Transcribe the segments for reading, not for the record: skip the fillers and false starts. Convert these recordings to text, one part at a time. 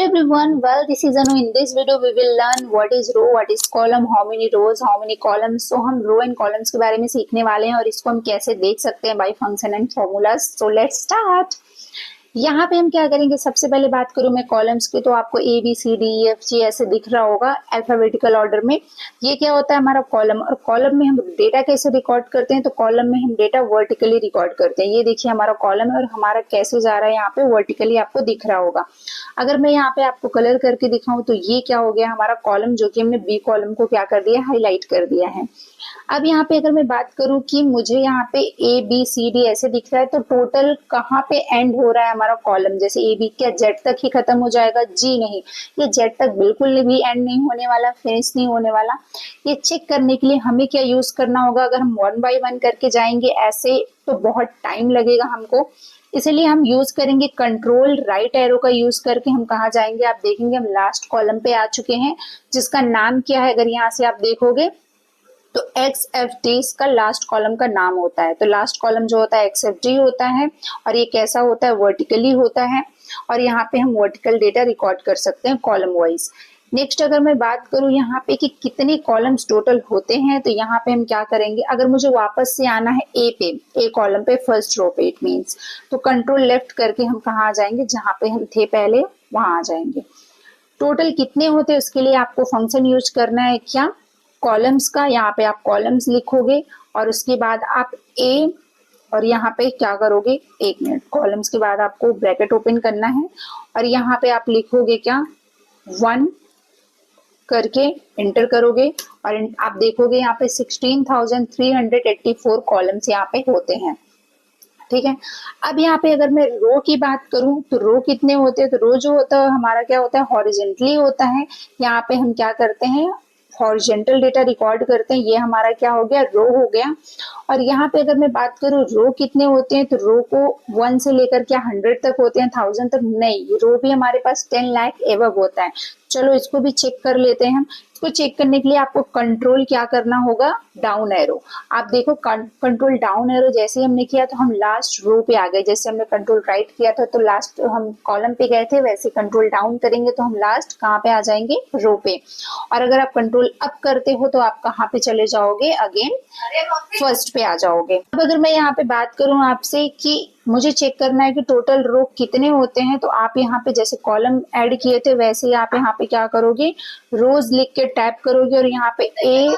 Hello everyone, well this is Anu. In this video we will learn what is row, what is column, how many rows, how many columns. So हम row and columns के बारे में सीखने वाले हैं और इसको हम कैसे देख सकते हैं by function and formulas. So let's start. यहाँ पे हम क्या करेंगे, सबसे पहले बात करूँ मैं कॉलम्स की, तो आपको A B C D E F G ऐसे दिख रहा होगा अल्फाबेटिकल ऑर्डर में. ये क्या होता है हमारा कॉलम, और कॉलम में हम डेटा कैसे रिकॉर्ड करते हैं, तो कॉलम में हम डेटा वर्टिकली रिकॉर्ड करते हैं. ये देखिए हमारा कॉलम है और हमारा कैसे जा रहा है यहाँ पे वर्टिकली आपको दिख रहा होगा. अगर मैं यहाँ पे आपको कलर करके दिखाऊं तो ये क्या हो गया हमारा कॉलम, जो कि हमने बी कॉलम को क्या कर दिया, हाईलाइट कर दिया है. अब यहाँ पे अगर मैं बात करूं कि मुझे यहाँ पे ए बी सी डी ऐसे दिख रहा है, तो टोटल कहाँ पे एंड हो रहा है हमारा कॉलम. जैसे ए बी क्या जेड तक ही खत्म हो जाएगा, जी नहीं, ये जेड तक बिल्कुल भी एंड नहीं होने वाला, फिनिश नहीं होने वाला. ये चेक करने के लिए हमें क्या यूज करना होगा, अगर हम 1 बाय 1 करके जाएंगे ऐसे तो बहुत टाइम लगेगा हमको. इसलिए हम यूज करेंगे कंट्रोल राइट एरो का यूज करके. हम कहाँ जाएंगे, आप देखेंगे हम लास्ट कॉलम पे आ चुके हैं, जिसका नाम क्या है, अगर यहाँ से आप देखोगे तो एक्स एफ डी इसका लास्ट कॉलम का नाम होता है. तो लास्ट कॉलम जो होता है एक्स एफ डी होता है, और ये कैसा होता है, वर्टिकली होता है, और यहाँ पे हम वर्टिकल डेटा रिकॉर्ड कर सकते हैं कॉलम वाइज. नेक्स्ट अगर मैं बात करूँ यहाँ पे कि कितने कॉलम्स टोटल होते हैं, तो यहाँ पे हम क्या करेंगे, अगर मुझे वापस से आना है ए पे, ए कॉलम पे फर्स्ट रो पे, इट मीन्स तो कंट्रोल लेफ्ट करके हम कहाँ आ जाएंगे, जहाँ पे हम थे पहले वहां आ जाएंगे. टोटल कितने होते हैं उसके लिए आपको फंक्शन यूज करना है क्या, कॉलम्स का. यहाँ पे आप कॉलम्स लिखोगे और उसके बाद आप ए, और यहाँ पे क्या करोगे, एक मिनट, कॉलम्स के बाद आपको ब्रैकेट ओपन करना है और यहाँ पे आप लिखोगे क्या 1 करके एंटर करोगे, और आप देखोगे यहाँ पे 16,384 कॉलम्स यहाँ पे होते हैं. ठीक है. अब यहाँ पे अगर मैं रो की बात करूं तो रो कितने होते हैं, तो रो जो होता है हमारा क्या होता है, हॉरिजेंटली होता है. यहाँ पे हम क्या करते हैं, हॉरिजेंटल डेटा रिकॉर्ड करते हैं. ये हमारा क्या हो गया, रो हो गया. और यहाँ पे अगर मैं बात करूँ रो कितने होते हैं, तो रो को 1 से लेकर क्या 100 तक होते हैं, 1000 तक नहीं. रो भी हमारे पास 10 लाख एवब होता है. चलो इसको भी चेक कर लेते हैं हम. इसको चेक करने के लिए आपको कंट्रोल क्या करना होगा, डाउन एरो. आप देखो कंट्रोल डाउन एरो जैसे हमने किया तो हम लास्ट रो पे आ गए. जैसे हमने कंट्रोल राइट किया था तो लास्ट हम कॉलम पे गए थे, वैसे कंट्रोल डाउन करेंगे तो हम लास्ट कहाँ पे आ जाएंगे, रो पे. और अगर आप कंट्रोल अप करते हो तो आप कहाँ पे चले जाओगे, अगेन फर्स्ट पे आ जाओगे. अब अगर मैं यहाँ पे बात करूँ आपसे कि मुझे चेक करना है कि टोटल रो कितने होते हैं, तो आप यहाँ पे जैसे कॉलम ऐड किए थे वैसे ही आप यहाँ पे क्या करोगे, रोज लिख के टैप करोगे और यहाँ पे ए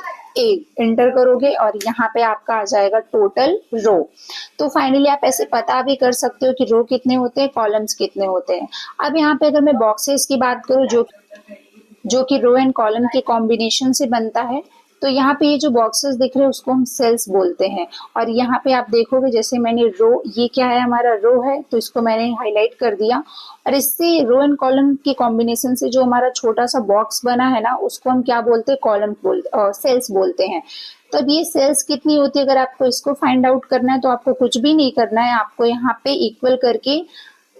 एंटर करोगे और यहाँ पे आपका आ जाएगा टोटल रो. तो फाइनली आप ऐसे पता भी कर सकते हो कि रो कितने होते हैं, कॉलम्स कितने होते हैं. अब यहाँ पे अगर मैं बॉक्सेस की बात करूँ जो कि रो एंड कॉलम के कॉम्बिनेशन से बनता है, तो यहाँ पे ये जो बॉक्सेस दिख रहे हैं उसको हम सेल्स बोलते हैं. और यहाँ पे आप देखोगे जैसे मैंने रो, ये क्या है हमारा रो है, तो इसको मैंने हाईलाइट कर दिया. और इससे रो एंड कॉलम के कॉम्बिनेशन से जो हमारा छोटा सा बॉक्स बना है ना, उसको हम क्या बोलते हैं, कॉलम सेल्स बोलते हैं. तो अब ये सेल्स कितनी होती है, अगर आपको इसको फाइंड आउट करना है तो आपको कुछ भी नहीं करना है, आपको यहाँ पे इक्वल करके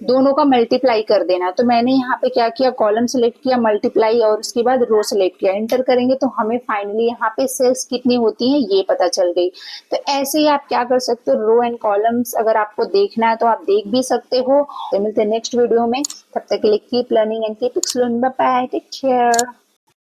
दोनों का मल्टीप्लाई कर देना. तो मैंने यहाँ पे क्या किया, कॉलम सेलेक्ट किया, मल्टीप्लाई, और उसके बाद रो सेलेक्ट किया, एंटर करेंगे तो हमें फाइनली यहाँ पे सेल्स कितनी होती हैं ये पता चल गई. तो ऐसे ही आप क्या कर सकते हो, रो एंड कॉलम्स अगर आपको देखना है तो आप देख भी सकते हो. तो मिलते हैं नेक्स्ट वीडियो में, तब तक के लिए keep learning and keep exploring. Bye bye, take care.